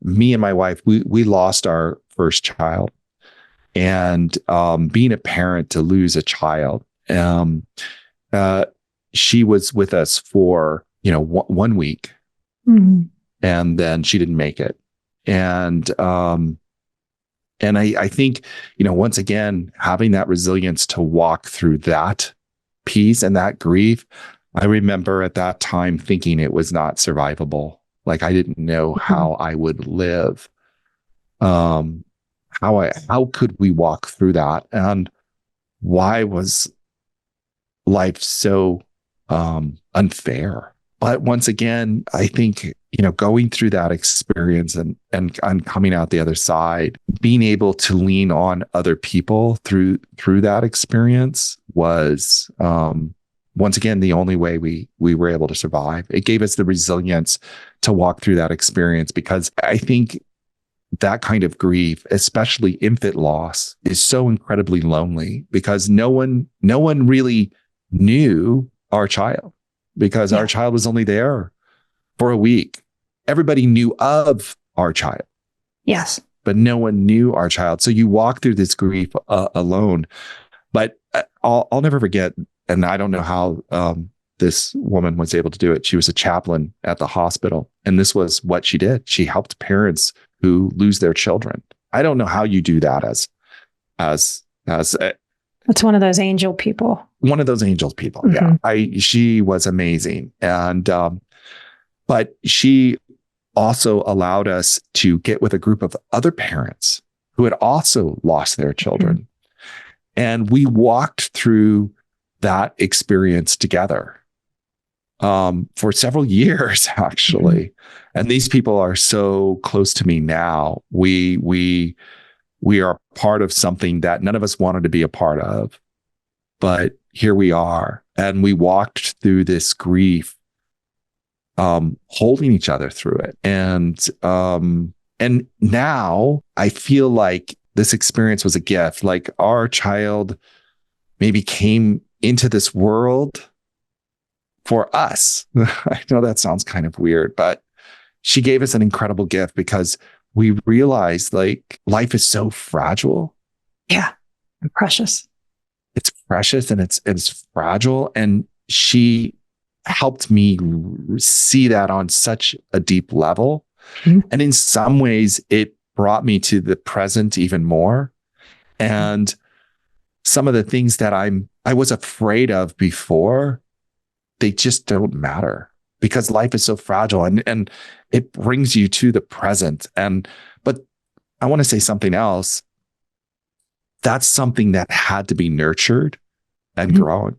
me and my wife, we lost our first child, and being a parent to lose a child, she was with us for, 1 week, and then she didn't make it. And I think, once again, having that resilience to walk through that piece and that grief, I remember at that time thinking it was not survivable. Like, I didn't know how I would live. How could we walk through that? And why was life so unfair? But once again, I think, going through that experience and coming out the other side, being able to lean on other people through that experience was, once again, the only way we were able to survive. It gave us the resilience to walk through that experience, because I think that kind of grief, especially infant loss, is so incredibly lonely, because no one really knew our child, because our child was only there for a week. Everybody knew of our child. Yes. But no one knew our child. So you walk through this grief alone. But I'll never forget, and I don't know how this woman was able to do it. She was a chaplain at the hospital, and this was what she did. She helped parents who lose their children. I don't know how you do that as it's one of those angel people. One of those angel people. Yeah. She was amazing. And, but she also allowed us to get with a group of other parents who had also lost their children. And we walked through that experience together for several years, actually. And these people are so close to me now. We are part of something that none of us wanted to be a part of, but here we are. And we walked through this grief, holding each other through it. And now I feel like this experience was a gift. Like, our child maybe came into this world for us. I know that sounds kind of weird, but she gave us an incredible gift, because we realized, like, life is so fragile. Yeah. And precious. It's precious, and it's fragile. And she helped me see that on such a deep level. And in some ways, it brought me to the present even more. And some of the things that I was afraid of before, they just don't matter, because life is so fragile, and it brings you to the present. But I want to say something else. That's something that had to be nurtured and grown.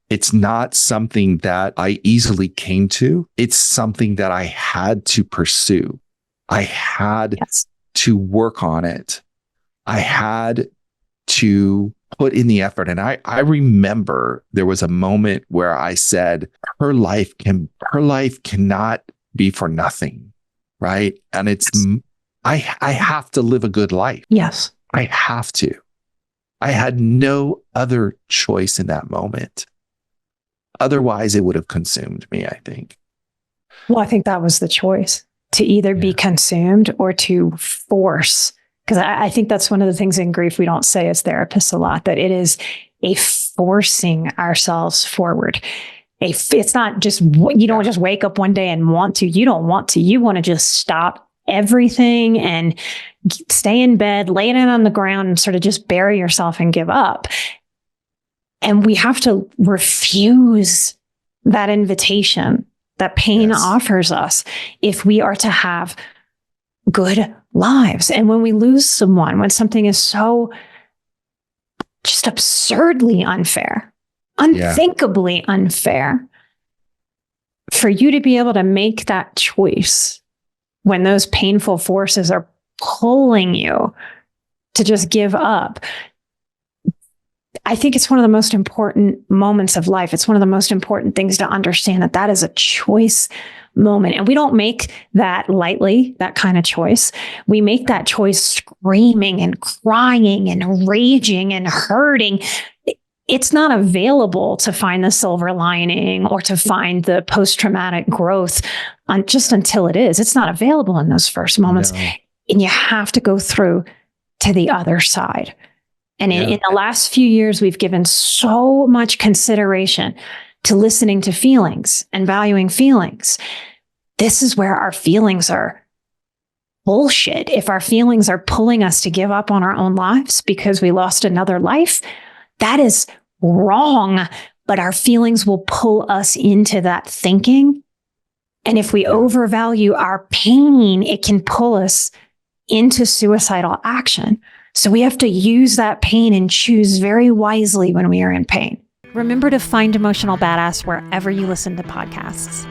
It's not something that I easily came to. It's something that I had to pursue. I had to work on it. I had to put in the effort. And I remember there was a moment where I said, her life cannot be for nothing. Right. And I have to live a good life. Yes. I have to. I had no other choice in that moment. Otherwise, it would have consumed me, I think. Well, I think that was the choice, to either be consumed or to force. Because I think that's one of the things in grief we don't say as therapists a lot, that it is a forcing ourselves forward. It's not just, you don't just wake up one day and want to. You don't want to. You want to just stop everything and stay in bed, lay it on the ground, and sort of just bury yourself and give up. And we have to refuse that invitation that pain offers us if we are to have good lives. And when we lose someone, when something is so just absurdly unfair, unthinkably unfair, for you to be able to make that choice when those painful forces are pulling you to just give up, I think it's one of the most important moments of life. It's one of the most important things to understand, that is a choice moment. And we don't make that lightly, that kind of choice. We make that choice screaming and crying and raging and hurting. it's not available to find the silver lining or to find the post-traumatic growth just until it is. It's not available in those first moments. No. And you have to go through to the other side. And in the last few years, we've given so much consideration to listening to feelings and valuing feelings. This is where our feelings are bullshit. If our feelings are pulling us to give up on our own lives because we lost another life, that is wrong. But our feelings will pull us into that thinking. And if we overvalue our pain, it can pull us into suicidal action. So we have to use that pain and choose very wisely when we are in pain. Remember to find Emotional Badass wherever you listen to podcasts.